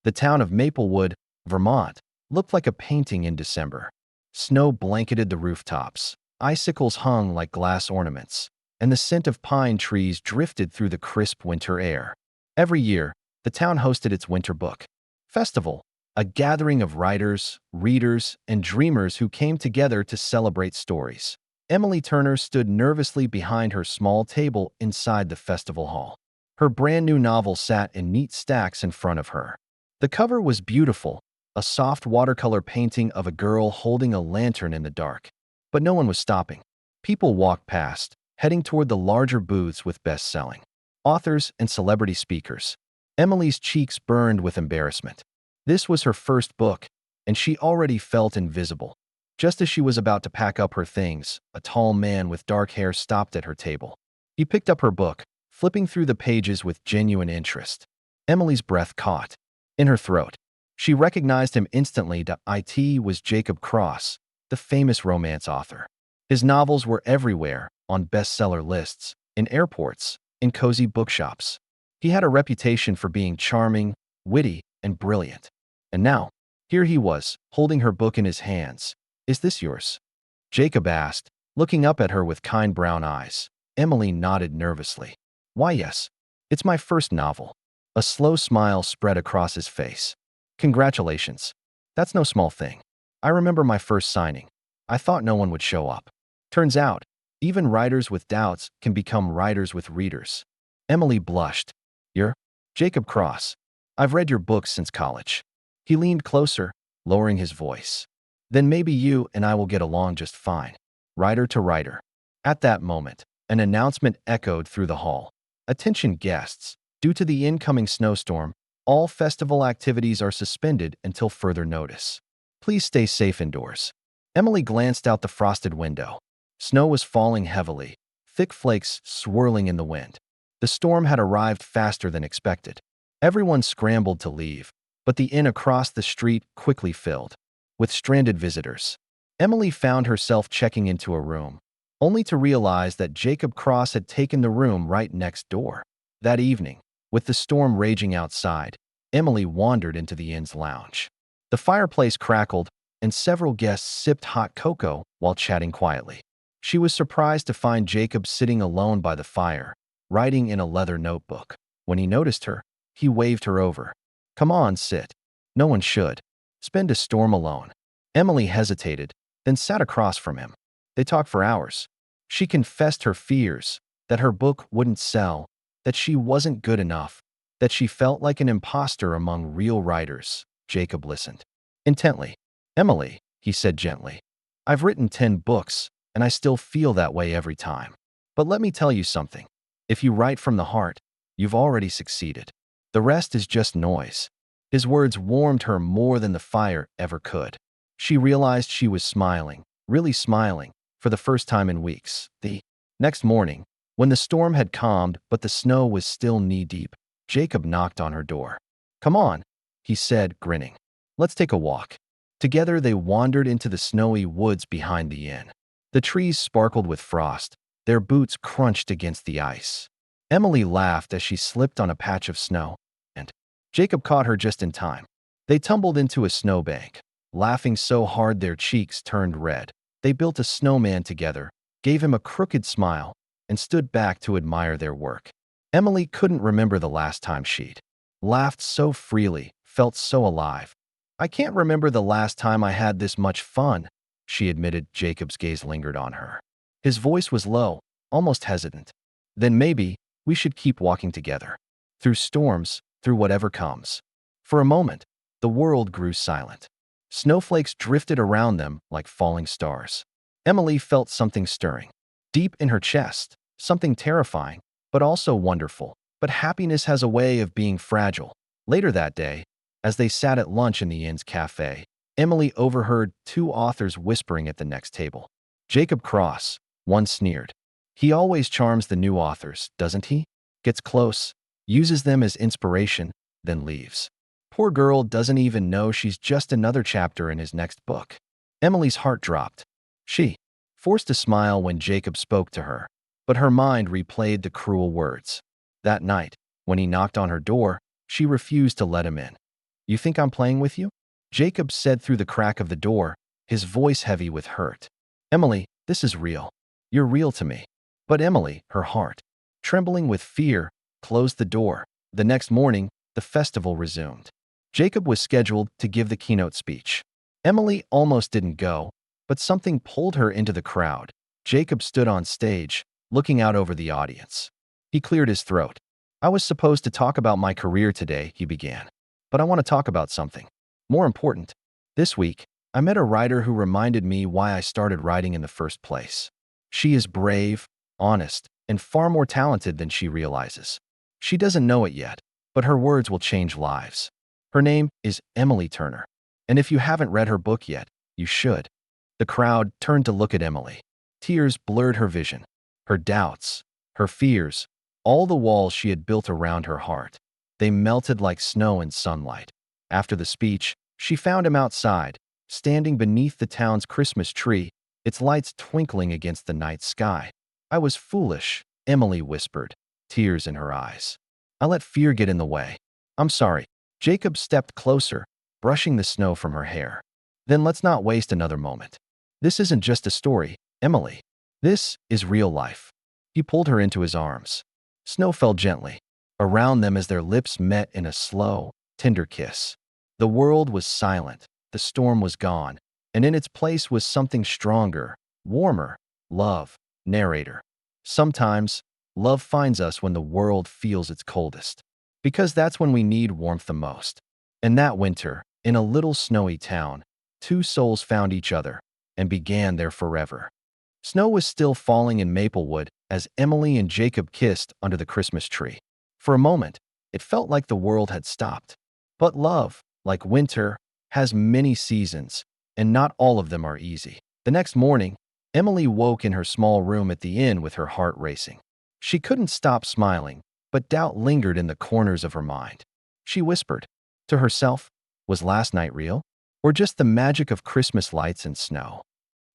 The town of Maplewood, Vermont, looked like a painting in December. Snow blanketed the rooftops, icicles hung like glass ornaments, and the scent of pine trees drifted through the crisp winter air. Every year, the town hosted its Winter Book Festival, a gathering of writers, readers, and dreamers who came together to celebrate stories. Emily Turner stood nervously behind her small table inside the festival hall. Her brand new novel sat in neat stacks in front of her. The cover was beautiful, a soft watercolor painting of a girl holding a lantern in the dark. But no one was stopping. People walked past, heading toward the larger booths with best-selling authors and celebrity speakers. Emily's cheeks burned with embarrassment. This was her first book, and she already felt invisible. Just as she was about to pack up her things, a tall man with dark hair stopped at her table. He picked up her book, flipping through the pages with genuine interest. Emily's breath caught in her throat. She recognized him instantly. It was Jacob Cross, the famous romance author. His novels were everywhere, on bestseller lists, in airports, in cozy bookshops. He had a reputation for being charming, witty, and brilliant. And now, here he was, holding her book in his hands. "Is this yours?" Jacob asked, looking up at her with kind brown eyes. Emily nodded nervously. "Why, yes. It's my first novel." A slow smile spread across his face. "Congratulations. That's no small thing. I remember my first signing. I thought no one would show up. Turns out, even writers with doubts can become writers with readers." Emily blushed. "You're Jacob Cross. I've read your books since college." He leaned closer, lowering his voice. "Then maybe you and I will get along just fine. Writer to writer." At that moment, an announcement echoed through the hall. "Attention guests. Due to the incoming snowstorm, all festival activities are suspended until further notice. Please stay safe indoors." Emily glanced out the frosted window. Snow was falling heavily, thick flakes swirling in the wind. The storm had arrived faster than expected. Everyone scrambled to leave, but the inn across the street quickly filled with stranded visitors. Emily found herself checking into a room, only to realize that Jacob Cross had taken the room right next door. That evening, with the storm raging outside, Emily wandered into the inn's lounge. The fireplace crackled, and several guests sipped hot cocoa while chatting quietly. She was surprised to find Jacob sitting alone by the fire, writing in a leather notebook. When he noticed her, he waved her over. "Come on, sit. No one should spend a storm alone." Emily hesitated, then sat across from him. They talked for hours. She confessed her fears, that her book wouldn't sell, that she wasn't good enough, that she felt like an imposter among real writers. Jacob listened intently. "Emily," he said gently, "I've written 10 books, and I still feel that way every time. But let me tell you something. If you write from the heart, you've already succeeded. The rest is just noise." His words warmed her more than the fire ever could. She realized she was smiling, really smiling, for the first time in weeks. The next morning, when the storm had calmed but the snow was still knee-deep, Jacob knocked on her door. "Come on," he said, grinning. "Let's take a walk." Together they wandered into the snowy woods behind the inn. The trees sparkled with frost, their boots crunched against the ice. Emily laughed as she slipped on a patch of snow, and Jacob caught her just in time. They tumbled into a snowbank, laughing so hard their cheeks turned red. They built a snowman together, gave him a crooked smile, and stood back to admire their work. Emily couldn't remember the last time she'd laughed so freely, felt so alive. "I can't remember the last time I had this much fun," she admitted. Jacob's gaze lingered on her. His voice was low, almost hesitant. "Then maybe we should keep walking together. Through storms, through whatever comes." For a moment, the world grew silent. Snowflakes drifted around them like falling stars. Emily felt something stirring, deep in her chest, something terrifying, but also wonderful. But happiness has a way of being fragile. Later that day, as they sat at lunch in the inn's cafe, Emily overheard 2 authors whispering at the next table. Jacob Cross, one sneered. "He always charms the new authors, doesn't he? Gets close, uses them as inspiration, then leaves. Poor girl doesn't even know she's just another chapter in his next book." Emily's heart dropped. She forced a smile when Jacob spoke to her, but her mind replayed the cruel words. That night, when he knocked on her door, she refused to let him in. You think I'm playing with you? Jacob said through the crack of the door, his voice heavy with hurt. Emily, this is real. You're real to me. But Emily, her heart, trembling with fear, closed the door. The next morning, the festival resumed. Jacob was scheduled to give the keynote speech. Emily almost didn't go, but something pulled her into the crowd. Jacob stood on stage, looking out over the audience. He cleared his throat. I was supposed to talk about my career today, he began. But I want to talk about something more important. This week, I met a writer who reminded me why I started writing in the first place. She is brave, honest, and far more talented than she realizes. She doesn't know it yet, but her words will change lives. Her name is Emily Turner. And if you haven't read her book yet, you should. The crowd turned to look at Emily. Tears blurred her vision. Her doubts, her fears, all the walls she had built around her heart. They melted like snow in sunlight. After the speech, she found him outside, standing beneath the town's Christmas tree, its lights twinkling against the night sky. I was foolish, Emily whispered, tears in her eyes. I let fear get in the way. I'm sorry. Jacob stepped closer, brushing the snow from her hair. Then let's not waste another moment. This isn't just a story, Emily. This is real life. He pulled her into his arms. Snow fell gently around them as their lips met in a slow, tender kiss. The world was silent, the storm was gone, and in its place was something stronger, warmer, love. Narrator. Sometimes, love finds us when the world feels its coldest, because that's when we need warmth the most. And that winter, in a little snowy town, two souls found each other and began their forever. Snow was still falling in Maplewood as Emily and Jacob kissed under the Christmas tree. For a moment, it felt like the world had stopped. But love, like winter, has many seasons, and not all of them are easy. The next morning, Emily woke in her small room at the inn with her heart racing. She couldn't stop smiling, but doubt lingered in the corners of her mind. She whispered to herself, was last night real? Or just the magic of Christmas lights and snow?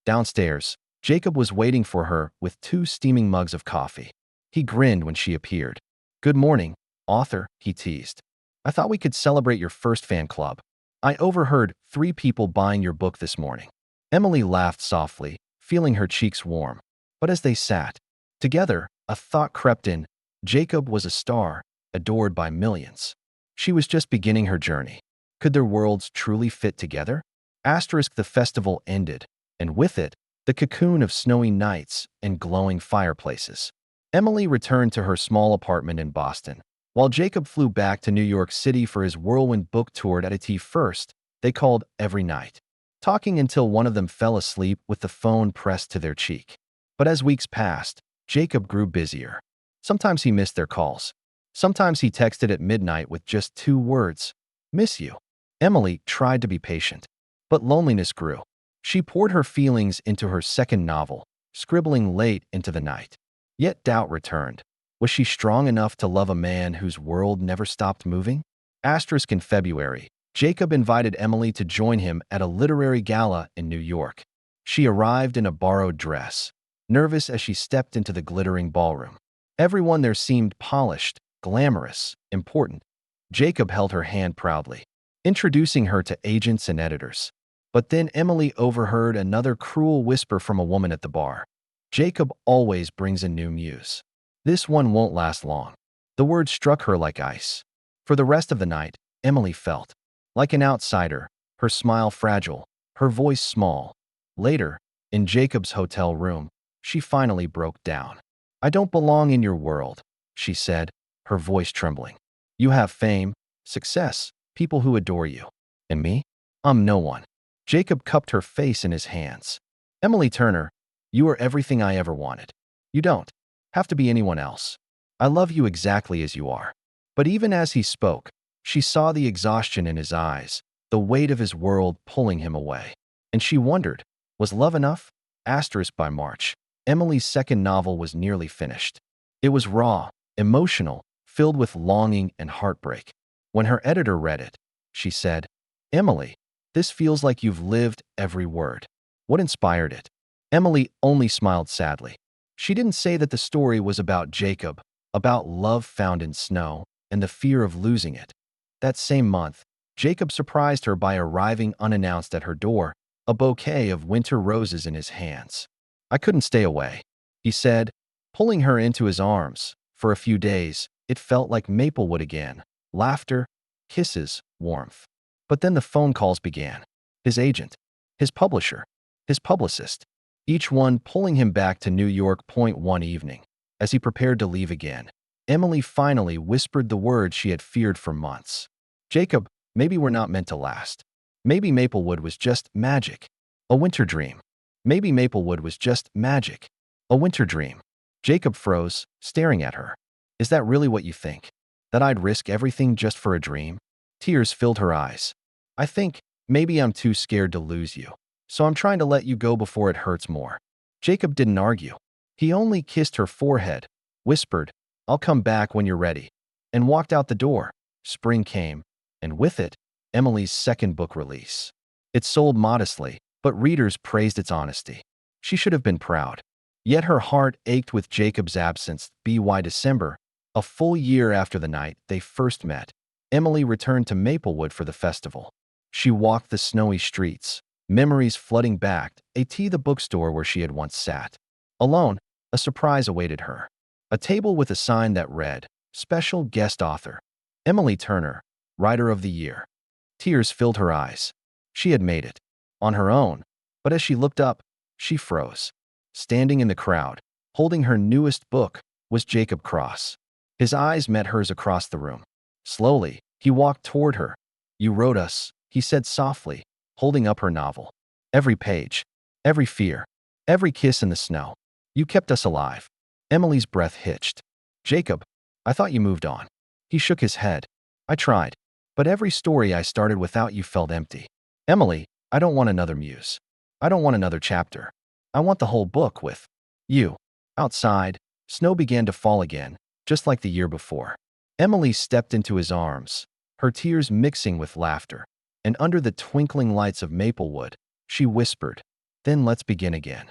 Downstairs, Jacob was waiting for her with 2 steaming mugs of coffee. He grinned when she appeared. Good morning, author, he teased. I thought we could celebrate your first fan club. I overheard 3 people buying your book this morning. Emily laughed softly, feeling her cheeks warm. But as they sat together, a thought crept in. Jacob was a star, adored by millions. She was just beginning her journey. Could their worlds truly fit together? The festival ended, and with it, the cocoon of snowy nights and glowing fireplaces. Emily returned to her small apartment in Boston, while Jacob flew back to New York City for his whirlwind book tour at a tea first. They called every night, talking until one of them fell asleep with the phone pressed to their cheek. But as weeks passed, Jacob grew busier. Sometimes he missed their calls. Sometimes he texted at midnight with just 2 words, "Miss you." Emily tried to be patient, but loneliness grew. She poured her feelings into her second novel, scribbling late into the night. Yet doubt returned. Was she strong enough to love a man whose world never stopped moving? In February, Jacob invited Emily to join him at a literary gala in New York. She arrived in a borrowed dress, nervous as she stepped into the glittering ballroom. Everyone there seemed polished, glamorous, important. Jacob held her hand proudly, introducing her to agents and editors. But then Emily overheard another cruel whisper from a woman at the bar. Jacob always brings a new muse. This one won't last long. The word struck her like ice. For the rest of the night, Emily felt like an outsider, her smile fragile, her voice small. Later, in Jacob's hotel room, she finally broke down. I don't belong in your world, she said, her voice trembling. You have fame, success, people who adore you. And me? I'm no one. Jacob cupped her face in his hands. Emily Turner, you are everything I ever wanted. You don't have to be anyone else. I love you exactly as you are. But even as he spoke, she saw the exhaustion in his eyes, the weight of his world pulling him away. And she wondered, was love enough? By March, Emily's second novel was nearly finished. It was raw, emotional, filled with longing and heartbreak. When her editor read it, she said, Emily, this feels like you've lived every word. What inspired it? Emily only smiled sadly. She didn't say that the story was about Jacob, about love found in snow, and the fear of losing it. That same month, Jacob surprised her by arriving unannounced at her door, a bouquet of winter roses in his hands. "I couldn't stay away," he said, pulling her into his arms. For a few days, it felt like Maplewood again. Laughter, kisses, warmth. But then the phone calls began. His agent, his publisher, his publicist, each one pulling him back to New York. One evening, as he prepared to leave again, Emily finally whispered the words she had feared for months. "Jacob, maybe we're not meant to last. Maybe Maplewood was just magic. A winter dream. Maybe Maplewood was just magic. A winter dream." Jacob froze, staring at her. "Is that really what you think? That I'd risk everything just for a dream?" Tears filled her eyes. "I think maybe I'm too scared to lose you, so I'm trying to let you go before it hurts more." Jacob didn't argue. He only kissed her forehead, whispered, "I'll come back when you're ready," and walked out the door. Spring came, and with it, Emily's second book release. It sold modestly, but readers praised its honesty. She should have been proud. Yet her heart ached with Jacob's absence. By December, a full year after the night they first met, Emily returned to Maplewood for the festival. She walked the snowy streets, memories flooding back, the bookstore where she had once sat. Alone, a surprise awaited her. A table with a sign that read, "Special Guest Author, Emily Turner, Writer of the Year." Tears filled her eyes. She had made it. On her own. But as she looked up, she froze. Standing in the crowd, holding her newest book, was Jacob Cross. His eyes met hers across the room. Slowly, he walked toward her. "You wrote us," he said softly, holding up her novel. "Every page, every fear, every kiss in the snow. You kept us alive." Emily's breath hitched. "Jacob, I thought you moved on." He shook his head. "I tried, but every story I started without you felt empty." "Emily, I don't want another muse. I don't want another chapter. I want the whole book with you." Outside, snow began to fall again, just like the year before. Emily stepped into his arms, her tears mixing with laughter, and under the twinkling lights of Maplewood, she whispered, "Then let's begin again."